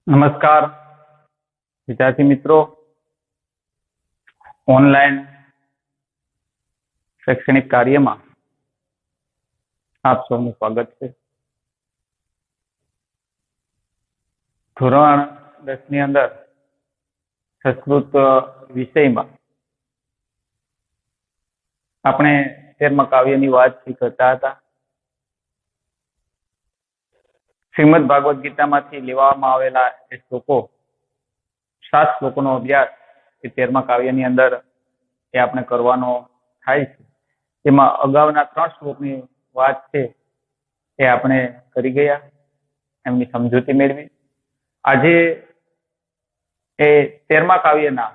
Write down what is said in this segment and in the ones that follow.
નમસ્કાર વિદ્યાર્થી મિત્રો, ઓનલાઈન શૈક્ષણિક કાર્યમાં આપ સૌનું સ્વાગત છે. ધોરણ 10 ની અંદર સંસ્કૃત વિષયમાં આપણે 13મા કાવ્યની વાત કરતા હતા. શ્રીમદ ભાગવત ગીતામાંથી લેવામાં આવેલા એ શ્લોકો 7 શ્લોકોનો અભ્યાસ એ 13મા કાવ્યની અંદર એ આપણે કરવાનો થાય છે. એમાં અગાઉના 3 શ્લોકની વાત છે એ આપણે કરી ગયા, એમની સમજૂતી મેળવી. આજે એ 13મા કાવ્યના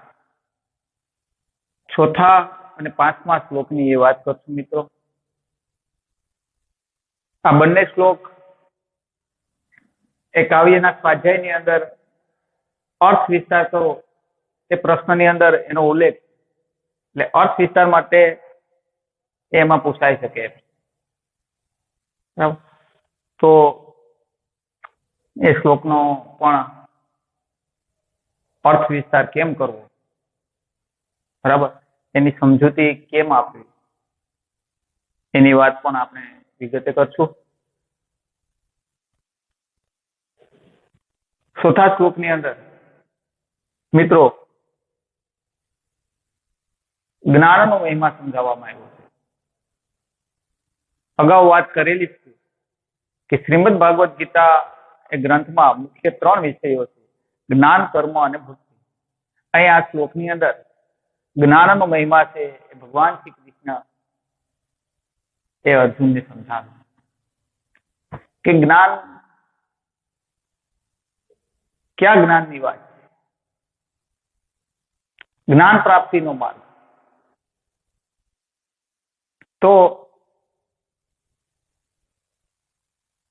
4થા અને 5મા શ્લોકની એ વાત કરશું મિત્રો. આ બંને શ્લોક એ કાવ્યના સ્વાધ્યાયની અંદર અર્થ વિસ્તાર કરો એ પ્રશ્નની અંદર એનો ઉલ્લેખ, એટલે અર્થ વિસ્તાર માટે એમાં પૂછાઈ શકે. બરાબર, તો એ શ્લોકનો પણ અર્થ વિસ્તાર કેમ કરવો, બરાબર, એની સમજૂતી કેમ આપવી, એની વાત પણ આપણે વિગતે કરશું. 4થા શ્લોકની અંદર મિત્રો જ્ઞાનનો મહિમા સમજાવવામાં આવ્યો છે. અગાઉ વાત કરેલી છે કે શ્રીમદ ભાગવત ગીતા એ ગ્રંથમાં મુખ્ય 3 વિષયો છે: જ્ઞાન, કર્મ અને ભક્તિ. અહીં આ શ્લોકની અંદર જ્ઞાનનો મહિમા છે એ ભગવાન શ્રી કૃષ્ણ એ અર્જુનને સમજાવે કે જ્ઞાન, ક્યાં જ્ઞાનની વાત છે? જ્ઞાન પ્રાપ્તિનો માર્ગ. તો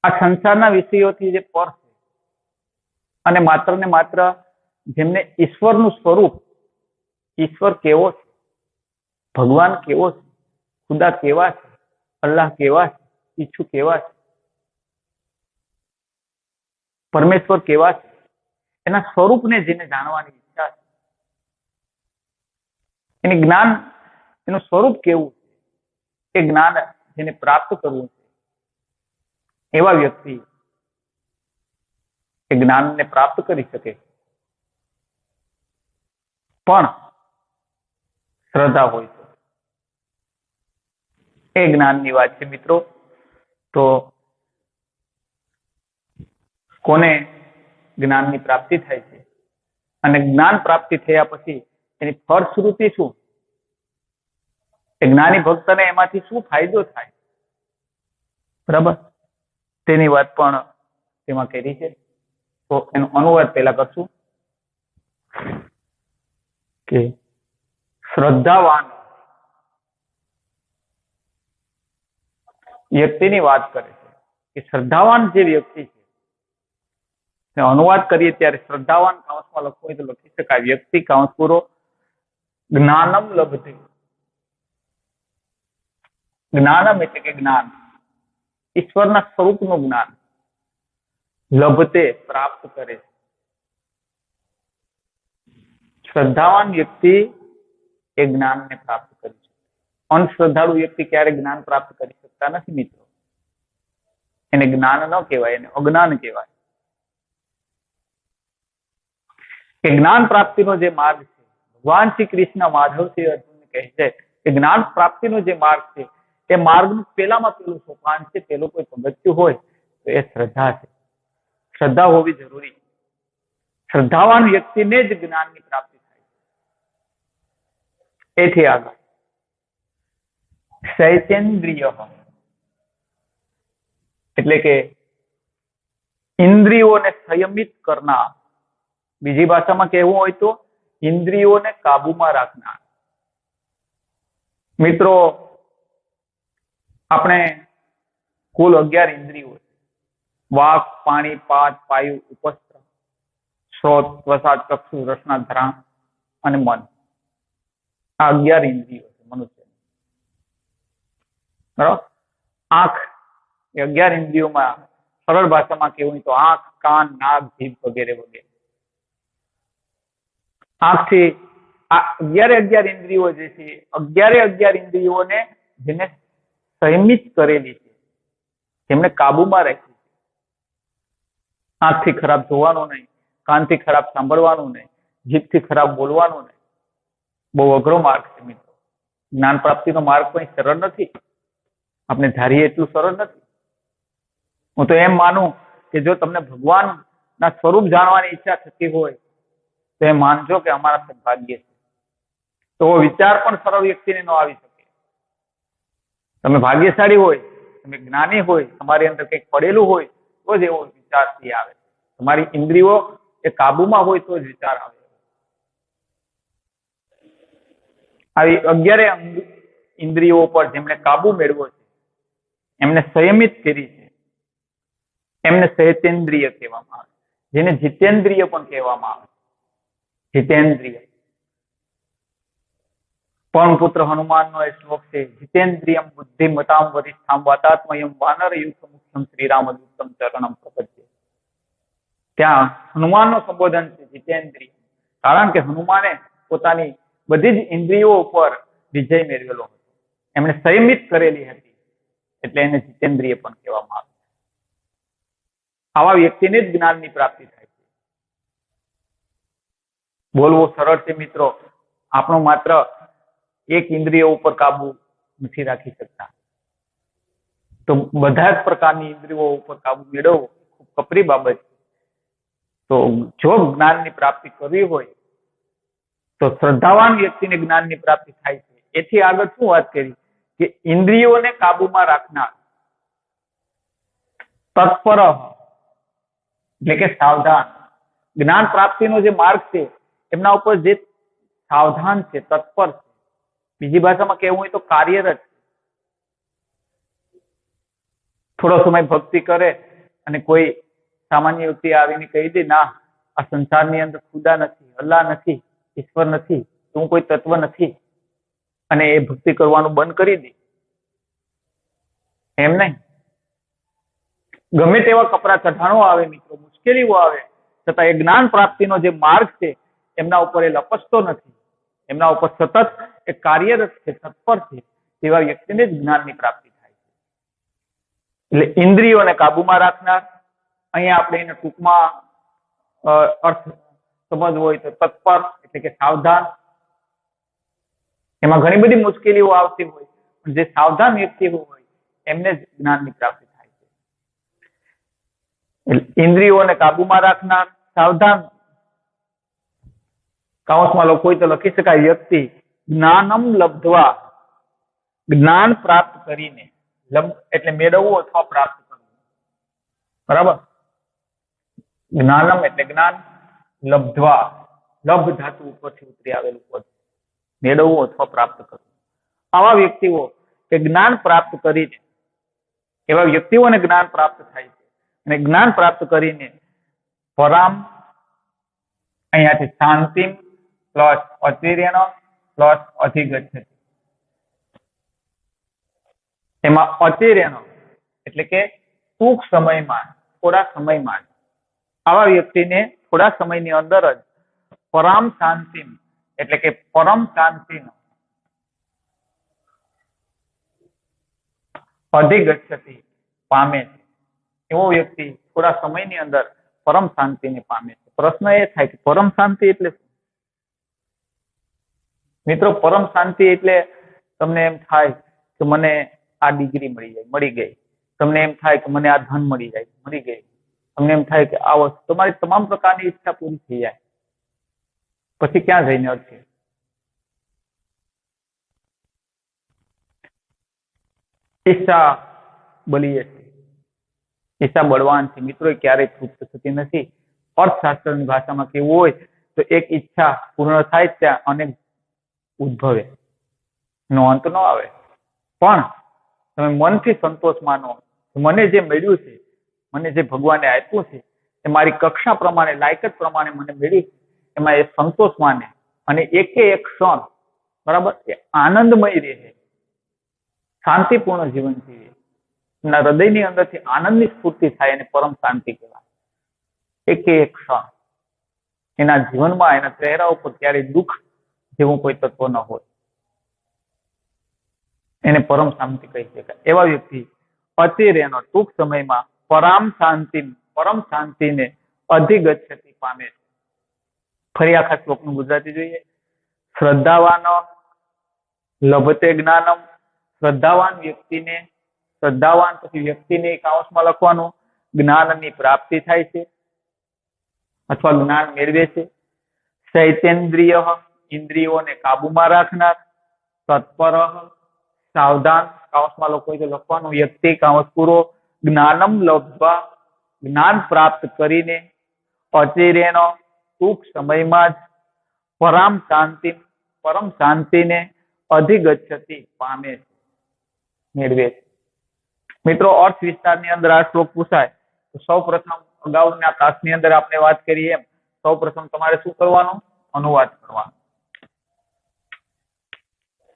આ સંસારના વિષયોથી જે પર છે અને માત્ર ને માત્ર જેમને ઈશ્વરનું સ્વરૂપ, ઈશ્વર કેવો છે, ભગવાન કેવો છે, ખુદા કેવા છે, અલ્લાહ કેવા છે, ઈચ્છુ કેવા છે, પરમેશ્વર કેવા છે, એના સ્વરૂપને જેને જાણવાની ઈચ્છા છે, એની જ્ઞાન, એનું સ્વરૂપ કેવું છે, એ જ્ઞાન જેને પ્રાપ્ત કરવું છે, એવા વ્યક્તિ એ જ્ઞાનને પ્રાપ્ત કરી શકે. પણ શ્રદ્ધા હોય તો એ જ્ઞાનની વાત છે મિત્રો. તો કોને જ્ઞાનની પ્રાપ્તિ થાય છે અને જ્ઞાન પ્રાપ્તિ થયા પછી એની ફળશ્રુતિ શું, એ જ્ઞાની ભક્તને એમાંથી શું ફાયદો થાય, બરાબર, તેની વાત પણ તેમાં કરી છે. તો એનો અનુવાદ પહેલા કરશું કે શ્રદ્ધાવાન વ્યક્તિની વાત કરે છે કે શ્રદ્ધાવાન જે વ્યક્તિ છે, અનુવાદ કરીએ ત્યારે શ્રદ્ધાવાન કાઉન્સમાં લખવું હોય તો લખી શકાય વ્યક્તિ કાઉન્સ પૂરો જ્ઞાનમ લભતે. જ્ઞાનમ એટલે કે જ્ઞાન, ઈશ્વરના સ્વરૂપનું જ્ઞાન. લભતે પ્રાપ્ત કરે. શ્રદ્ધાવાન વ્યક્તિ એ જ્ઞાનને પ્રાપ્ત કરી શકે. અનશ્રદ્ધાળુ વ્યક્તિ ક્યારે જ્ઞાન પ્રાપ્ત કરી શકતા નથી મિત્રો. એને જ્ઞાન ન કહેવાય, એને અજ્ઞાન કહેવાય. કે જ્ઞાન પ્રાપ્તિનો જે માર્ગ છે, ભગવાન શ્રી કૃષ્ણ માધવથી અર્જુનને કહે છે કે જ્ઞાન પ્રાપ્તિનો જે માર્ગ છે એ માર્ગનું પેલામાં પેલું સોપાન છે, પેલું કોઈ પગથિયું હોય તો એ શ્રદ્ધા છે. શ્રદ્ધા હોવી જરૂરી છે. શ્રદ્ધાવાન વ્યક્તિને જ જ્ઞાનની પ્રાપ્તિ થાય છે. એથી આગળ ચૈતેન્દ્રિય એટલે કે ઇન્દ્રિયોને સંયમિત કરનાર, બીજી ભાષામાં કહેવું હોય તો ઇન્દ્રિયોને કાબુમાં રાખનાર. મિત્રો આપણે કુલ 11 ઇન્દ્રિયો છે: વાક, પાણી, પાદ, પાયુ, ઉપસ્ત્ર, શ્રોત, પ્રસાદ, ચક્ષુ, રસના, ઘ્રાણ અને મન. આ 11 ઇન્દ્રિયો છે મનુષ્ય. બરાબર, આંખ એ 11 ઇન્દ્રિયોમાં સરળ ભાષામાં કહેવું તો આંખ, કાન, નાક, જીભ વગેરે વગેરે. આંખથી આ 11 ઇન્દ્રિયો જે છે, 11 ઇન્દ્રિયોને જેને સંયમિત કરેલી છે, જેમને કાબુમાં રાખી છે. આંખથી ખરાબ જોવાનું નહીં, કાનથી ખરાબ સાંભળવાનું નહીં, જીભથી ખરાબ બોલવાનું નહીં. બહુ અઘરો માર્ગ છે મિત્રો. જ્ઞાન પ્રાપ્તિનો માર્ગ પણ સરળ નથી. આપણે ધારીએ એટલું સરળ નથી. હું તો એમ માનું કે જો તમને ભગવાનના સ્વરૂપ જાણવાની ઈચ્છા થતી હોય તો એ માનજો કે અમારા સદભાગ્ય છે. તો વિચાર પણ સરળ વ્યક્તિને ન આવી શકે. તમે ભાગ્યશાળી હોય, તમે જ્ઞાની હોય, તમારી અંદર કંઈક પડેલું હોય તો જ એવો વિચારથી આવે. તમારી ઇન્દ્રિયો એ કાબુમાં હોય તો જ વિચાર આવે. આવી 11 ઇન્દ્રિયો પર જેમને કાબુ મેળવ્યો છે, એમને સંયમિત કરી છે, એમને સહેતેન્દ્રિય કહેવામાં આવે, જેને જીતેન્દ્રિય પણ કહેવામાં આવે. જીતેન્દ્રિય પણ પુત્ર હનુમાનનો એ શ્લોક છે, જીતેન્દ્રિયમ બુદ્ધિમતામ વરિષ્ઠામ વાતાત્મયમ વાનર યુથ મુખ્યમ શ્રીરામ દૂતમ ચરણમ પ્રપદ્યે. ત્યાં હનુમાનનો સંબોધન છે જીતેન્દ્રિય, કારણ કે હનુમાને પોતાની બધી જ ઇન્દ્રિયો ઉપર વિજય મેળવેલો હતો. એમણે સંયમિત કરેલી હતી, એટલે એને જીતેન્દ્રિય પણ કહેવામાં આવે. આવા વ્યક્તિને જ જ્ઞાનની પ્રાપ્તિ થાય છે. બોલવું સરળ છે મિત્રો. આપણો માત્ર એક ઇન્દ્રિય ઉપર કાબુ નથી રાખી શકતા, તો બધા જ પ્રકારની ઇન્દ્રિયો ઉપર કાબુ મેળવવો ખૂબ કપરી બાબત છે. તો જો જ્ઞાનની પ્રાપ્તિ કરવી હોય તો શ્રદ્ધાવાન વ્યક્તિને જ્ઞાનની પ્રાપ્તિ થાય છે. એથી આગળ શું વાત કરી કે ઇન્દ્રિયોને કાબુમાં રાખનાર, તત્પર એટલે કે સાવધાન. જ્ઞાન પ્રાપ્તિનો જે માર્ગ છે એમના ઉપર જે સાવધાન છે, તત્પર છે, બીજી ભાષામાં કહેવું હોય તો કાર્યરત છે. થોડો સમય ભક્તિ કરે અને કોઈ સામાન્ય વ્યક્તિ આવીને કહી દે, ના આ સંસારની અંદર ખુદા નથી, અલ્લાહ નથી, ઈશ્વર નથી, તું કોઈ તત્વ નથી, અને એ ભક્તિ કરવાનું બંધ કરી દે, એમ નહીં. ગમે તેવા કપરા ચઢાણો આવે મિત્રો, મુશ્કેલીઓ આવે, છતાં એ જ્ઞાન પ્રાપ્તિનો જે માર્ગ છે એમના ઉપર એ લપસતો નથી, એમના ઉપર સતત એ કાર્યરત છે, તત્પર છે. તેવા વ્યક્તિને જ જ્ઞાનની પ્રાપ્તિ થાય છે. એટલે ઇન્દ્રિયોને કાબુમાં રાખનાર, અહીંયા આપણે એને ટૂંકમાં અર્થ સમજવો હોય તો તત્પર એટલે કે સાવધાન. એમાં ઘણી બધી મુશ્કેલીઓ આવતી હોય, પણ જે સાવધાન વ્યક્તિ હોય એમને જ જ્ઞાનની પ્રાપ્તિ થાય છે. એટલે ઇન્દ્રિયોને કાબુમાં રાખનાર, સાવધાન. કાઉન્સમાં લખો તો લખી શકાય વ્યક્તિ જ્ઞાનમ લબ્ધવા, જ્ઞાન પ્રાપ્ત કરીને, એટલે મેળવવું અથવા પ્રાપ્ત કરવું. બરાબર. જ્ઞાનમ એટલે જ્ઞાન, લબ્ધવા લબ્ધ ધાતુ ઉપરથી ઉતરી આવેલું પદ, મેળવવું અથવા પ્રાપ્ત કરવું. આવા વ્યક્તિઓ કે જ્ઞાન પ્રાપ્ત કરીને, એવા વ્યક્તિઓને જ્ઞાન પ્રાપ્ત થાય છે. અને જ્ઞાન પ્રાપ્ત કરીને પરામ, અહીંયાથી શાંતિ પ્લસ અતિરેણ પ્લસ અધિગચ્છતિ. એમાં અતિરેણ એટલે કે ટૂંક સમયમાં, થોડા સમયમાં, આવા વ્યક્તિને થોડા સમયની અંદર જ પરામ શાંતિ એટલે કે પરમ શાંતિનો અધિગચ્છતિ પામે છે. એવો વ્યક્તિ થોડા સમયની અંદર પરમ શાંતિને પામે છે. પ્રશ્ન એ થાય કે પરમ શાંતિ એટલે શું? મિત્રો, પરમ શાંતિ એટલે તમને એમ થાય કે મને આ ડિગ્રી મળી ગઈ. તમને એમ થાય કે મને આ ધન મળી ગઈ. તમને એમ થાય કે આ વસ્તુ, તમારી તમામ પ્રકારની ઈચ્છા પૂરી થઈ જાય. પછી ક્યાં જઈને અટકે? ઈચ્છા બલીએ છે, ઈચ્છા બળવાન છે. મિત્રો, એ ક્યારેય તૃપ્ત થતી નથી. અર્થશાસ્ત્રની ભાષામાં કેવું હોય તો એક ઈચ્છા પૂર્ણ થાય ત્યાં અનેક ઉદ્ભવે, નો અંત ન આવે. પણ તમે મનથી સંતોષ માનો, મને જે મળ્યું છે, મને જે ભગવાને આપ્યું છે, એ મારી કક્ષા પ્રમાણે, લાયકાત પ્રમાણે મને મળ્યું છે, એમાં એ સંતોષ માને અને એકે એક ક્ષણ, બરાબર, એ આનંદમય રહે, શાંતિપૂર્ણ જીવન જીવે. એમના હૃદયની અંદરથી આનંદની સ્ફૂર્તિ થાય અને પરમ શાંતિ કહેવાય. એક ક્ષણ એના જીવનમાં એના ચહેરા ઉપર ક્યારેય દુઃખ જેવું કોઈ તત્વ ન હોય, એને પરમ શાંતિ કહી શકાય. એવા વ્યક્તિ અતિરેનો ટૂંક સમયમાં પરમ શાંતિને અધિગચ્છતિ પામે છે. ફરી આખા શ્લોકનું ગુજરાતી જોઈએ. શ્રદ્ધાવાન લભતે જ્ઞાનમ. શ્રદ્ધાવાન પછી વ્યક્તિને કાઉન્સમાં લખવાનું જ્ઞાનની પ્રાપ્તિ થાય છે અથવા જ્ઞાન મેળવે છે. ચૈતેન્દ્રિય ઇન્દ્રિયોને કાબુમાં રાખનાર. તત્પર સાવધાન કાઉન્સમાં લખવાનું વ્યક્તિ કાઉન્સ પૂરો. જ્ઞાનમ લબ્ધવા જ્ઞાન પ્રાપ્ત કરીને. અચિરેણ ટૂંક સમયમાં જ. પરમ શાંતિને અધિગચ્છતિ પામે છે, મેળવે છે. મિત્રો, અર્થ વિસ્તારની અંદર આ શ્લોક પૂછાય તો સૌ પ્રથમ અગાઉના ક્લાસની અંદર આપણે વાત કરી એમ સૌ પ્રથમ તમારે શું કરવાનું? અનુવાદ કરવાનો.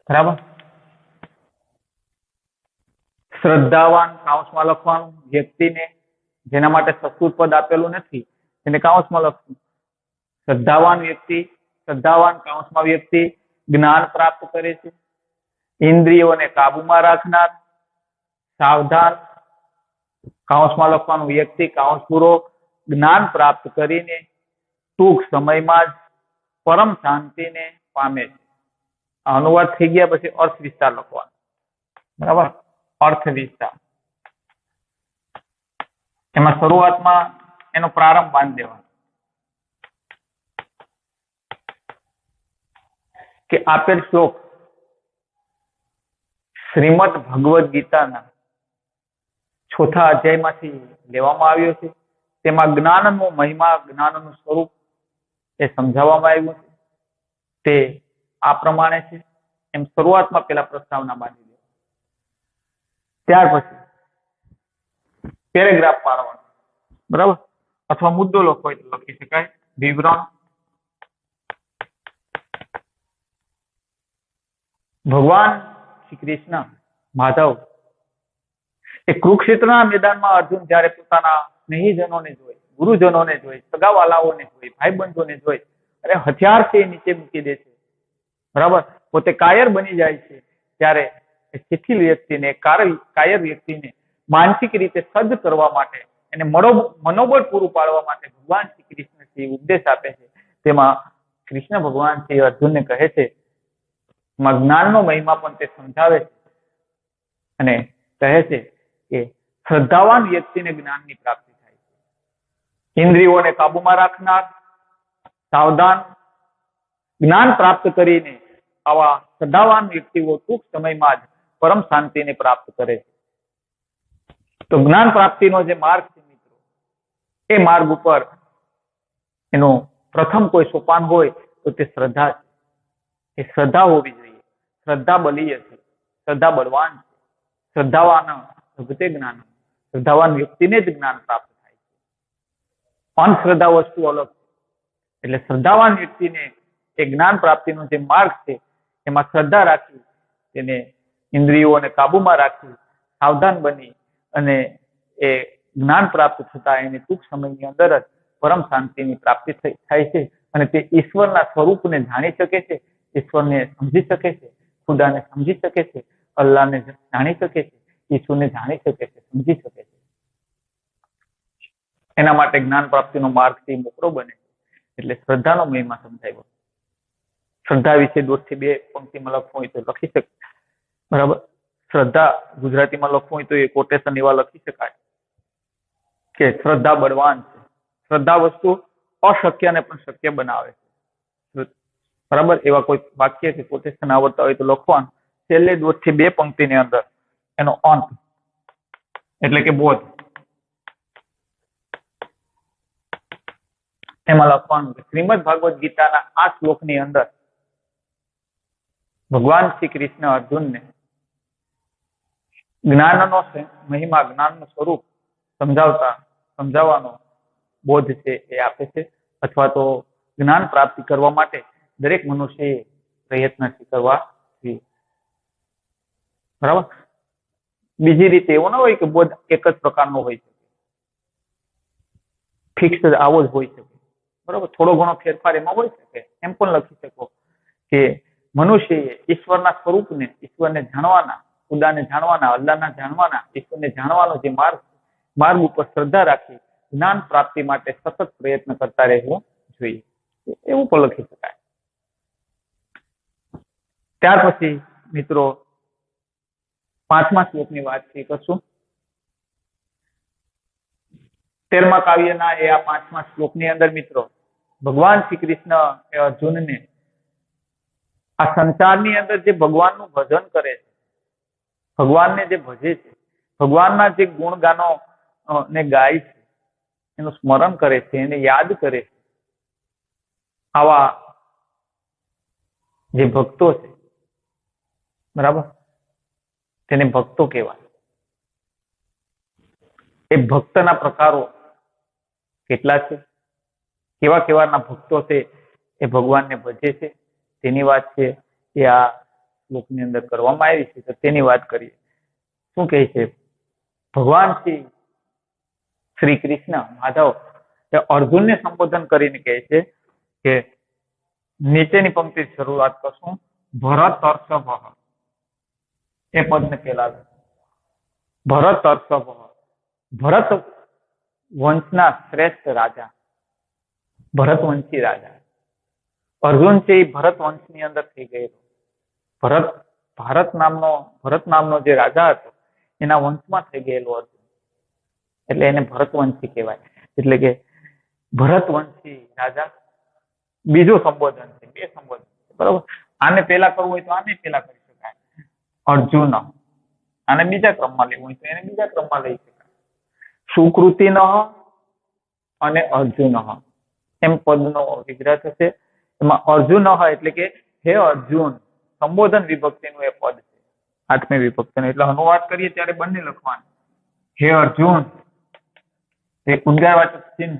બરાબર. શ્રદ્ધાવાન કાઉન્સમાં લખવાનું વ્યક્તિને, જેના માટે સંસ્કૃત પદ આપેલું નથી એને કાઉન્સમાં લખવું. શ્રદ્ધાવાન કાઉન્સમાં વ્યક્તિ જ્ઞાન પ્રાપ્ત કરે છે. ઇન્દ્રિયોને કાબુમાં રાખનાર. સાવધાન કાઉન્સમાં લખવાનું વ્યક્તિ કાઉન્સ પૂરો જ્ઞાન પ્રાપ્ત કરીને ટૂંક સમયમાં જ પરમ શાંતિને પામે છે. આ અનુવાદ થઈ ગયા પછી અર્થ વિસ્તાર લખવાનો. બરાબર. અર્થ વિસ્તાર એમાં શરૂઆતમાં એનો પ્રારંભ બાંધી દેવાનો કે આપેલ શ્લોક શ્રીમદ ભગવદ ગીતાના 4થા અધ્યાયમાંથી લેવામાં આવ્યો છે. તેમાં જ્ઞાનનો મહિમા, જ્ઞાનનું સ્વરૂપ એ સમજાવવામાં આવ્યું છે. તે આ પ્રમાણે છે. એમ શરૂઆતમાં પેલા પ્રસ્તાવના બાંધી દે. ત્યાર પછી પેરેગ્રાફ પાડવાનો. બરાબર. અથવા મુદ્દો લખવો હોય તો લખી શકાય. વિવરણ. ભગવાન શ્રી કૃષ્ણ માધવ એ કુરુક્ષેત્રના મેદાનમાં અર્જુન જ્યારે પોતાના સ્નેહીજનોને જોઈ, ગુરુજનોને જોઈ, સગાવાલાઓને જોઈ, ભાઈબંધોને જોઈ અને હથિયાર છે નીચે મૂકી દે છે. બરાબર. પોતે કાયર બની જાય છે ત્યારે શિથિલ વ્યક્તિને, કાયર વ્યક્તિને માનસિક રીતે સજ્જ કરવા માટે, એને મનોબળ પૂરું પાડવા માટે ભગવાન શ્રી કૃષ્ણ શ્રી ઉપદેશ આપે છે. તેમાં કૃષ્ણ ભગવાન શ્રી અર્જુનને કહે છે, જ્ઞાનનો મહિમા પણ તે સમજાવે છે અને કહે છે કે શ્રદ્ધાવાન વ્યક્તિને જ્ઞાનની પ્રાપ્તિ થાય છે. ઇન્દ્રિયોને કાબુમાં રાખનાર, સાવધાન, જ્ઞાન પ્રાપ્ત કરીને આવા શ્રદ્ધાવાન વ્યક્તિઓ ટૂંક સમયમાં જ પરમ શાંતિને પ્રાપ્ત કરે છે. તો જ્ઞાન પ્રાપ્તિનો જે માર્ગ છે મિત્રો, એ માર્ગ ઉપર એનો પ્રથમ કોઈ સોપાન હોય તો તે શ્રદ્ધા છે. એ શ્રદ્ધા હોવી જોઈએ. શ્રદ્ધા બલીય છે, શ્રદ્ધા બળવાન છે. શ્રદ્ધાવાન લભતે જ્ઞાન. શ્રદ્ધાવાન વ્યક્તિને જ જ્ઞાન પ્રાપ્ત થાય છે. અંધશ્રદ્ધા વસ્તુ અલગ છે. એટલે શ્રદ્ધાવાન વ્યક્તિને એ જ્ઞાન પ્રાપ્તિનો જે માર્ગ છે એમાં શ્રદ્ધા રાખી, તેને ઇન્દ્રિયોને કાબુમાં રાખી, સાવધાન બની અને એ જ્ઞાન પ્રાપ્ત થતા એને ટૂંક સમયની અંદર જ પરમ શાંતિની પ્રાપ્તિ થાય છે અને તે ઈશ્વરના સ્વરૂપને જાણી શકે છે, ઈશ્વરને સમજી શકે છે, ખુદાને સમજી શકે છે, અલ્લાહને જાણી શકે છે, ઈશ્વરને જાણી શકે છે, સમજી શકે છે. એના માટે જ્ઞાન પ્રાપ્તિનો માર્ગ થી મોકળો બને છે. એટલે શ્રદ્ધાનો મહિમા સમજાવ્યો. શ્રદ્ધા વિશે 1 થી 2 પંક્તિમાં લખવું હોય તો લખી શકે. બરાબર. શ્રદ્ધા ગુજરાતીમાં લખવું હોય તો એ કોટેશન એવા લખી શકાય કે શ્રદ્ધા બળવાન છે. શ્રદ્ધા વસ્તુ અશક્યને પણ શક્ય બનાવે છે. બરાબર. એવા કોઈ વાક્ય કે કોટેશન આવડતા હોય તો લખવાનું. છેલ્લે 1 થી 2 પંક્તિની અંદર એનો અંત એટલે કે બોધ એમાં લખવાનું કે શ્રીમદ ભાગવત ગીતાના આ શ્લોકની અંદર ભગવાન શ્રી કૃષ્ણ અર્જુનને જ્ઞાનનો મહિમા, જ્ઞાનનું સ્વરૂપ સમજાવવાનો બોધ છે એ આપે છે. અથવા તો જ્ઞાન પ્રાપ્તિ કરવા માટે દરેક મનુષ્યએ પ્રયત્નશીલ કરવા જોઈએ. બરાબર. બીજી રીતે એવું ના હોય કે બોધ એક જ પ્રકારનો હોય શકે, ફિક્સ આવો જ હોય શકે, બરોબર. થોડો ઘણો ફેરફાર એમાં હોય શકે. એમ પણ લખી શકો કે મનુષ્યએ ઈશ્વરના સ્વરૂપને, ઈશ્વરને જાણવાના, ખુદાને જાણવાના, અલ્લાહના જાણવાના, ઈશ્વરને જાણવાનો જે માર્ગ ઉપર શ્રદ્ધા રાખી જ્ઞાન પ્રાપ્તિ માટે સતત પ્રયત્ન કરતા રહેવું જોઈએ, એવું પણ લખી શકાય. ત્યાર પછી મિત્રો 5મા શ્લોકની વાત કરશું. 13મા કાવ્યના એ આ 5મા શ્લોકની અંદર મિત્રો ભગવાન શ્રી કૃષ્ણ એ અર્જુનને આ સંસારની અંદર જે ભગવાનનું ભજન કરે છે, ભગવાનને જે ભજે છે, ભગવાનના જે ગુણગાનો ને ગાય છે, એનું સ્મરણ કરે છે, એને યાદ કરે છે, આવા જે ભક્તો છે, બરાબર, તેને ભક્તો કહેવાય. એ ભક્તના પ્રકારો કેટલા છે, કેવા કેવાના ભક્તો છે એ ભગવાનને ભજે છે, તેની વાત છે એ આ શ્લોકની અંદર કરવામાં આવી છે. તો તેની વાત કરીએ. શું કહે છે? ભગવાન શ્રી કૃષ્ણ માધવ એ અર્જુનને સંબોધન કરીને કહે છે કે નીચેની પંક્તિ શરૂઆત કરશું. ભરત અર્ષભ, એ પદને પેલા ભરત અર્ષભ, ભરત વંશના શ્રેષ્ઠ રાજા, ભરતવંશી રાજા. અર્જુન છે એ ભરત વંશની અંદર થઈ ગયેલો. ભરત નામનો જે રાજા હતો એના વંશમાં થઈ ગયેલો અર્જુન, એટલે એને ભરતવંશી કહેવાય. એટલે કે ભરતવંશી રાજા બીજું સંબોધન છે, બે સંબોધન છે, બરોબર. આને પેલા કરવું હોય તો આને પેલા કરી શકાય, અર્જુન. આને બીજા ક્રમમાં લેવું હોય તો એને બીજા ક્રમમાં લઈ શકાય. સુકૃતિન અને અર્જુન, એમ પદનો વિગ્રહ થશે. એમાં અર્જુન એટલે કે હે અર્જુન, સંબોધન વિભક્તિનું એ પદ છે, 8મી વિભક્તિનું. એટલે અનુવાદ કરીએ ત્યારે બંને લખવાનું. હે અર્જુન એ ઉદ્ગારવાચક ચિહ્ન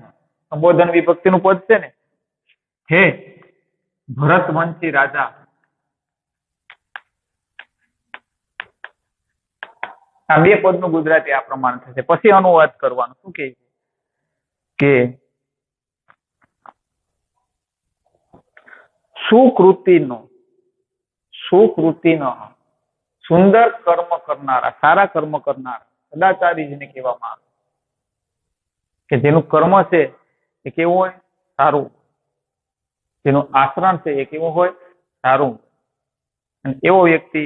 સંબોધન વિભક્તિનું પદ છે ને. હે ભરતવંશી રાજા, આ બે પદનું ગુજરાતી આ પ્રમાણે થશે. પછી અનુવાદ કરવાનું. શું કહે છે કે સુકૃતિનો સુંદર કર્મ કરનારા, સારા કર્મ કરનારા, સદાચારી જેને કહેવામાં આવે, કે જેનું કર્મ છે એ કેવું હોય? સારું. જેનું આચરણ છે એ કેવું હોય? સારું. અને એવો વ્યક્તિ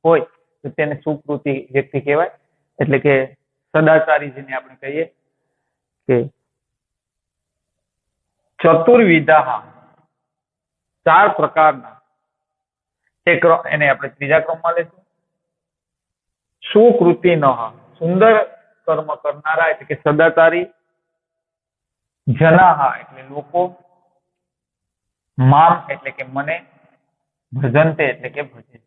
હોય તો તેને સુકૃતિ વ્યક્તિ કહેવાય. એટલે કે સદાચારી જેને આપણે કહીએ કે ચતુર્વિધા, 4 પ્રકારના, એને આપણે ત્રીજા ક્રમમાં લઈશું. સુકૃતિન, સુંદર કર્મ કરનારા એટલે કે સદાચારી, જનાહ એટલે લોકો, મામ એટલે કે મને, ભજન્તે એટલે કે ભજે.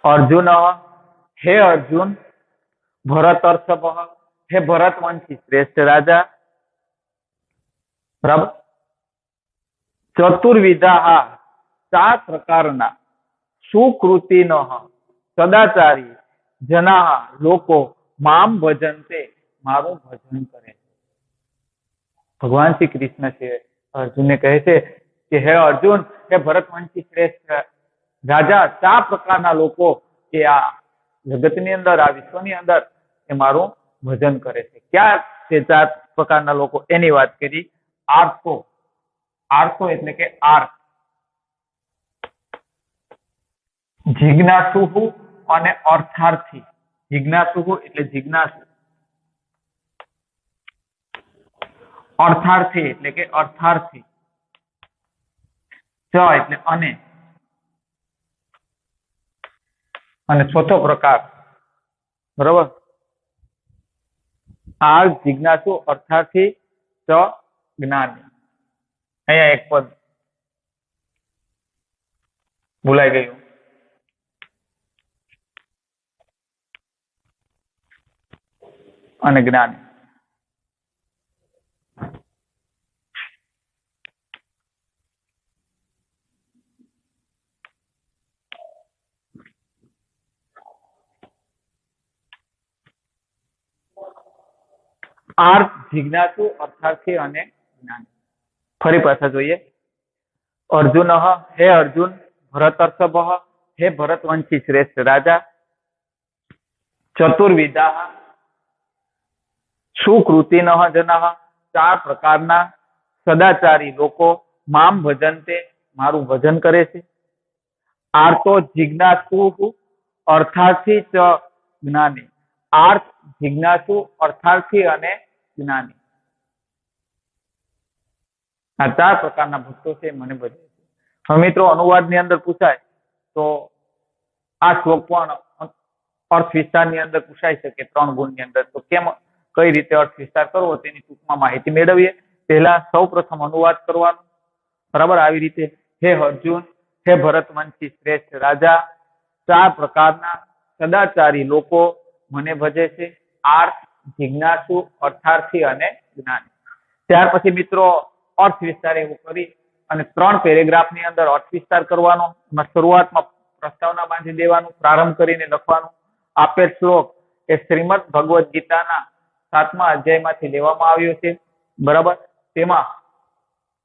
અર્જુન, હે અર્જુન, ભરતર્ષભ, હે ભરતવંશી શ્રેષ્ઠ રાજા, બરાબર. ચતુર્વિધા, 4 પ્રકારના, સુકૃતિન સદાચારી, જનાહ લોકો, મામ ભજન્તે મારું ભજન કરે. ભગવાન શ્રી કૃષ્ણ છે અર્જુનને કહે છે કે હે અર્જુન, હે ભરતવંશી શ્રેષ્ઠ રાજા, 4 પ્રકારના લોકો કે આ જગતની અંદર, આ વિશ્વની અંદર એ મારું ભજન કરે છે. ક્યાં તે 4 પ્રકારના લોકો? એની વાત કરી. આર્તો એટલે કે આર્ત, જિજ્ઞાસુ અને અર્થાર્થી. જિજ્ઞાસુ એટલે જિજ્ઞાસુ, અર્થાર્થી એટલે કે અર્થાર્થી, ચ એટલે અને ચોથો પ્રકાર, બરોબર. આ જિજ્ઞાસુ, અર્થાર્થી, ચ જ્ઞાની. અહીંયા એક પદ ભૂલાઈ ગયું. અને જ્ઞાની. આર્થ, જિજ્ઞાસુ, અર્થાર્થી અને જ્ઞાની. ફરી પાછા જોઈએ. અર્જુન, હે અર્જુન, ભરતર્ષભ, હે ભરતવંશી શ્રેષ્ઠ રાજા, ચતુર્વિધા, સુકૃતિન જનઃ, 4 પ્રકારના સદાચારી લોકો, મામ ભજન્તે, મારું ભજન કરે છે, આર્તો જિજ્ઞાસુ, અર્થાર્થી ચ જ્ઞાની. આર્થ, જિજ્ઞાસુ, અર્થાર્થી અને જ્ઞાની. આ 4 પ્રકારના ભક્તો છે મને ભજે છે. હવે મિત્રો અનુવાદની અંદર પૂછાય તો આ શ્લોક પણ અર્થ વિસ્તારની અંદર પૂછાઈ શકે 3 ગુણની અંદર. તો કઈ રીતે અર્થ વિસ્તાર કરવો તેની ટૂંકમાં માહિતી મેળવીએ. પહેલા સૌપ્રથમ અનુવાદ કરવાનો. બરાબર, આવી રીતે હે અર્જુન, હે ભરતવંશી શ્રેષ્ઠ રાજા, 4 પ્રકારના સદાચારી લોકો મને ભજે છે, આર્થ, જિજ્ઞાસુ, અર્થાર્થી અને જ્ઞાની. ત્યાર પછી મિત્રો અર્થ વિસ્તાર એવું કરી અને 3 પેરેગ્રાફની અંદર અર્થ વિસ્તાર કરવાનો. શરૂઆતમાં પ્રસ્તાવના બાંધી દેવાનું, પ્રારંભ કરીને લખવાનું. આપેલ શ્લોક એ શ્રીમદ ભગવદ્ ગીતાના 7મા અધ્યાયમાંથી લેવામાં આવ્યો છે. બરાબર, તેમાં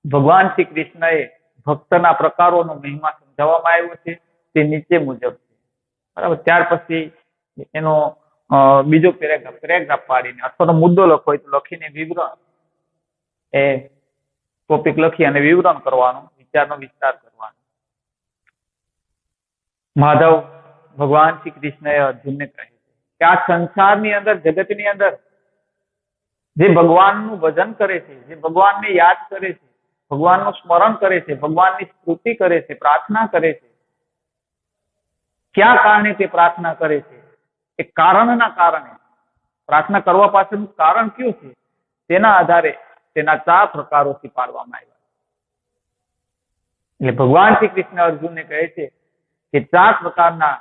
ભગવાન શ્રી કૃષ્ણએ ભક્તના પ્રકારોનો મહિમા સમજાવવામાં આવ્યો છે. તે નીચે મુજબ છે. બરાબર, ત્યાર પછી એનો બીજો પેરેગ્રાફ પાડીને અથવા તો મુદ્દો લખો હોય તો લખીને વિવરણ એ ટોપિક લખી અને વિવરણ કરવાનું, વિચારનો વિસ્તાર કરવાનો. માધવ ભગવાન શ્રી કૃષ્ણએ અર્જુનને કહે છે કે આ સંસારની અંદર, જગતની અંદર જે ભગવાનનું ભજન કરે છે, જે ભગવાનને યાદ કરે છે, ભગવાનનું સ્મરણ કરે છે, ભગવાનની સ્તુતિ કરે છે, પ્રાર્થના કરે છે, ક્યાં કારણે તે પ્રાર્થના કરે છે? એ કારણના કારણે. પ્રાર્થના કરવા પાછળનું કારણ કયું છે? તેના આધારે તેના 4 પ્રકારોથી પાડવામાં આવ્યા. એટલે ભગવાન શ્રી કૃષ્ણ અર્જુનને કહે છે કે 4 પ્રકારના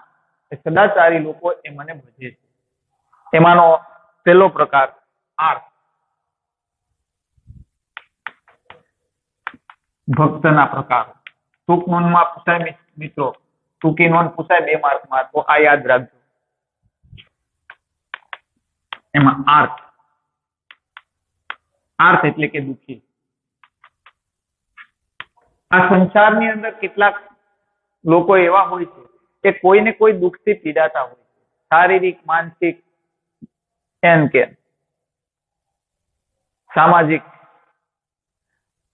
સદાચારી લોકો એ મને ભજે છે. એમાંનો પહેલો પ્રકાર આર્થ, ભક્તના પ્રકારો. ટૂંક નોંધમાં પૂછાય મિત્રો, ટૂંકી નોંધ પૂછાય 2 માર્કમાં, તો આ યાદ રાખજો. એમાં આર્થ, આર્થ એટલે કે દુઃખી. આ સંસારની અંદર કેટલાક લોકો એવા હોય છે કે કોઈને કોઈ દુઃખથી પીડાતા હોય છે, શારીરિક, માનસિક, કે સામાજિક.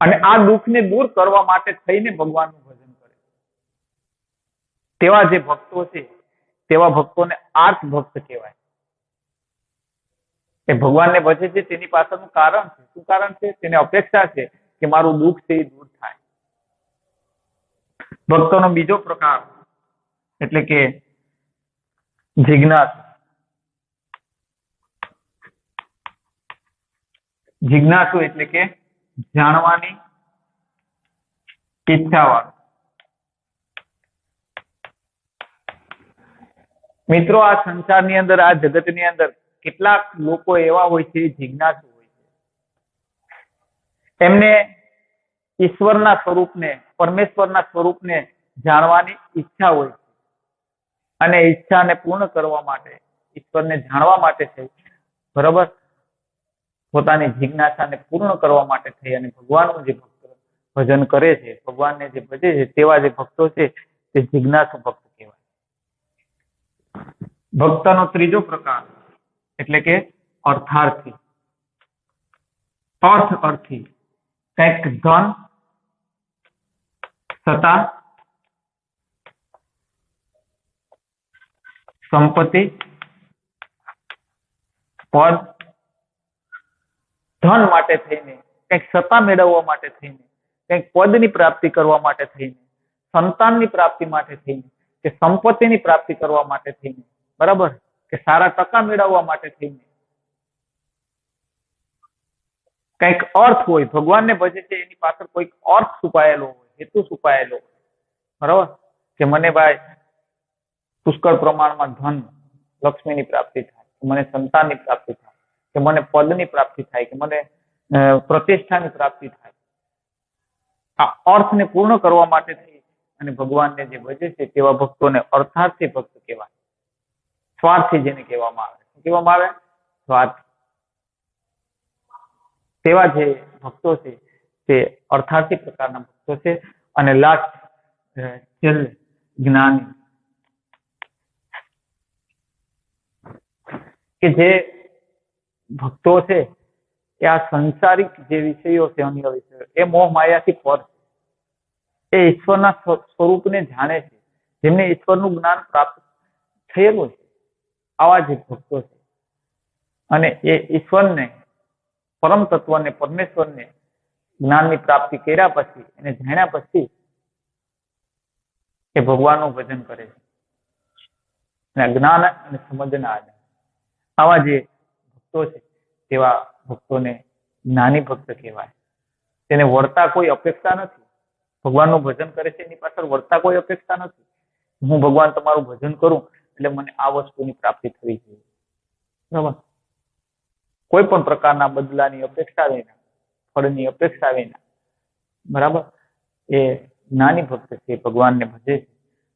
અને આ દુઃખને દૂર કરવા માટે થઈને ભગવાનનું ભજન કરે. તેવા જે ભક્તો છે તેવા ભક્તોને આર્થ ભક્ત કહેવાય. એ ભગવાનને ભજે છે તેની પાછળનું કારણ છે. શું કારણ છે? તેને અપેક્ષા છે કે મારું દુઃખ છે એ દૂર થાય. ભક્તોનો બીજો પ્રકાર એટલે કે જિજ્ઞાસુ. જિજ્ઞાસુ એટલે કે જાણવાની ઈચ્છાવાળો. મિત્રો આ સંસારની અંદર, આ જગતની અંદર કેટલાક લોકો એવા હોય છે જિજ્ઞાસુ હોય છે. એમને ઈશ્વરના સ્વરૂપને, પરમેશ્વરના સ્વરૂપને જાણવાની ઈચ્છા હોય છે. અને ઈચ્છાને પૂર્ણ કરવા માટે, ઈશ્વરને જાણવા માટે થઈ, બરાબર, પોતાની જિજ્ઞાસાને પૂર્ણ કરવા માટે થઈ અને ભગવાનનું જે ભજન કરે છે, ભગવાનને જે ભજે છે, તેવા જે ભક્તો છે તે જિજ્ઞાસુ ભક્ત કહેવાય. ભક્તનો ત્રીજો પ્રકાર એટલે કે અર્થાર્થી. અર્થી કંઈક ધન, સત્તા, સંપત્તિ, પદ, ધન માટે થઈને, કંઈક સત્તા મેળવવા માટે થઈને, કંઈક પદની પ્રાપ્તિ કરવા માટે થઈને, સંતાનની પ્રાપ્તિ માટે થઈને, કે સંપત્તિની પ્રાપ્તિ કરવા માટે થઈને, બરાબર, કે સારા ટકા મેળવવા માટે થઈને, કંઈક અર્થ હોય, ભગવાનને ભજે છે એની પાછળ કોઈક અર્થ છુપાયેલો હોય, હેતુ છુપાયેલો હોય, બરાબર, કે મને ભાઈ પુષ્કળ પ્રમાણમાં ધન, લક્ષ્મીની પ્રાપ્તિ થાય, કે મને સંતાનની પ્રાપ્તિ થાય, કે મને પદની પ્રાપ્તિ થાય, કે મને પ્રતિષ્ઠાની પ્રાપ્તિ થાય. આ અર્થને પૂર્ણ કરવા માટે થઈ અને ભગવાનને જે ભજે છે તેવા ભક્તોને અર્થાર્થી ભક્ત કહેવાય. સ્વાર્થી જેને કહેવામાં આવે. શું કહેવામાં આવે? સ્વાર્થી. તેવા જે ભક્તો છે તે અર્થાર્થી પ્રકારના ભક્તો છે. અને લાસ્ટ છેલ્લે જ્ઞાની, કે જે ભક્તો છે એ આ સંસારિક જે વિષયો છે, અન્ય વિષયો, એ મોહ માયાથી પર છે. એ ઈશ્વરના સ્વરૂપને જાણે છે, જેમને ઈશ્વરનું જ્ઞાન પ્રાપ્ત થયેલું છે. આવા જે ભક્તો છે અને એ ઈશ્વરને, પરમ તત્વને, પરમેશ્વરને જ્ઞાનની પ્રાપ્તિ કર્યા પછી, એને જાણ્યા પછી એ ભગવાનનું ભજન કરે છે. અને જ્ઞાન અને સમજના આધારે આવા જે ભક્તો છે તેવા ભક્તોને જ્ઞાની ભક્ત કહેવાય. તેને વળતા કોઈ અપેક્ષા નથી. ભગવાનનું ભજન કરે છે એની પાછળ વળતા કોઈ અપેક્ષા નથી. હું ભગવાન તમારું ભજન કરું એટલે મને આ વસ્તુની પ્રાપ્તિ થવી જોઈએ. બરાબર? કોઈ પણ પ્રકારના બદલાની અપેક્ષા વિના, ફળની અપેક્ષા વિના, બરાબર, એ જ્ઞાની ભક્ત છે, ભગવાનને ભજે છે.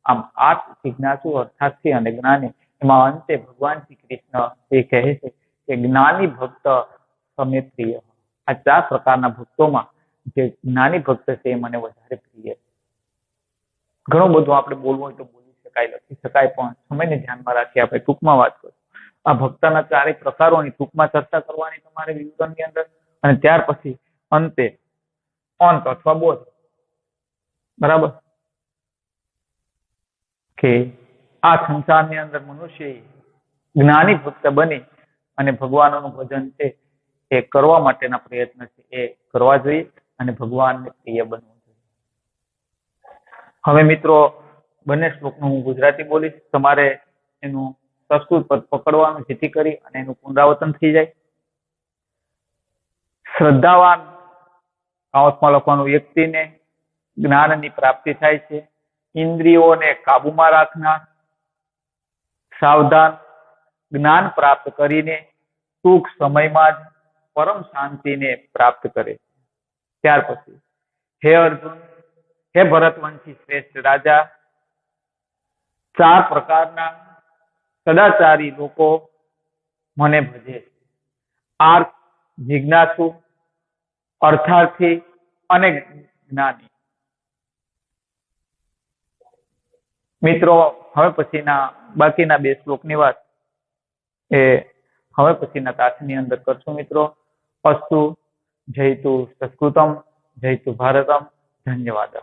આમ આઠ જિજ્ઞાસુ, અર્થાર્થી અને જ્ઞાની, એમાં અંતે ભગવાન શ્રી કૃષ્ણ એ કહે છે કે જ્ઞાની ભક્ત સમે પ્રિય. આ 4 પ્રકારના ભક્તોમાં જે જ્ઞાની ભક્ત છે એ મને વધારે પ્રિય છે. ઘણું બધું આપણે બોલવું હોય તો બોલી શકાય, લખી શકાય, પણ સમયને ધ્યાનમાં રાખી આપણે ટૂંકમાં વાત કરીશું. આ ભક્તના 4 પ્રકારોની ટૂંકમાં ચર્ચા કરવાની તમારે વિવરણની અંદર, અને ત્યાર પછી અંતે અંત અથવા બોધ, બરાબર, કે આ સંસારની અંદર મનુષ્ય જ્ઞાની ભક્ત બની અને ભગવાનનું ભજન છે એ કરવા માટેના પ્રયત્ન છે એ કરવા જોઈએ અને ભગવાનને પ્રિય બનવું જોઈએ. હવે મિત્રો, બંને શ્લોકનું હું ગુજરાતી બોલીશ, તમારે એનું સંસ્કૃત પદ પકડવાનું, જેથી કરી અને એનું પુનરાવર્તન થઈ જાય. શ્રદ્ધાવાન, કાઉન્સમાં લખવાનું, વ્યક્તિને જ્ઞાનની પ્રાપ્તિ થાય છે. ઇન્દ્રિયોને કાબુમાં રાખનાર, સાવધાન, જ્ઞાન પ્રાપ્ત કરીને ટૂંક સમયમાં જ પરમ શાંતિને પ્રાપ્ત કરે છે. ત્યાર પછી, હે અર્જુન, હે ભરતવંશી શ્રેષ્ઠ રાજા, 4 પ્રકારના સદાચારી લોકો મને ભજે છે. આર્થ, જિજ્ઞાસુ, અર્થાર્થી અને જ્ઞાની. મિત્રો, હવે પછીના બાકીના 2 શ્લોકની વાત એ હવે પછીના તાથની અંદર કરશું. મિત્રો, અસ્તુ. જયતુ સંસ્કૃતમ, જયતુ ભારતમ. ધન્યવાદ.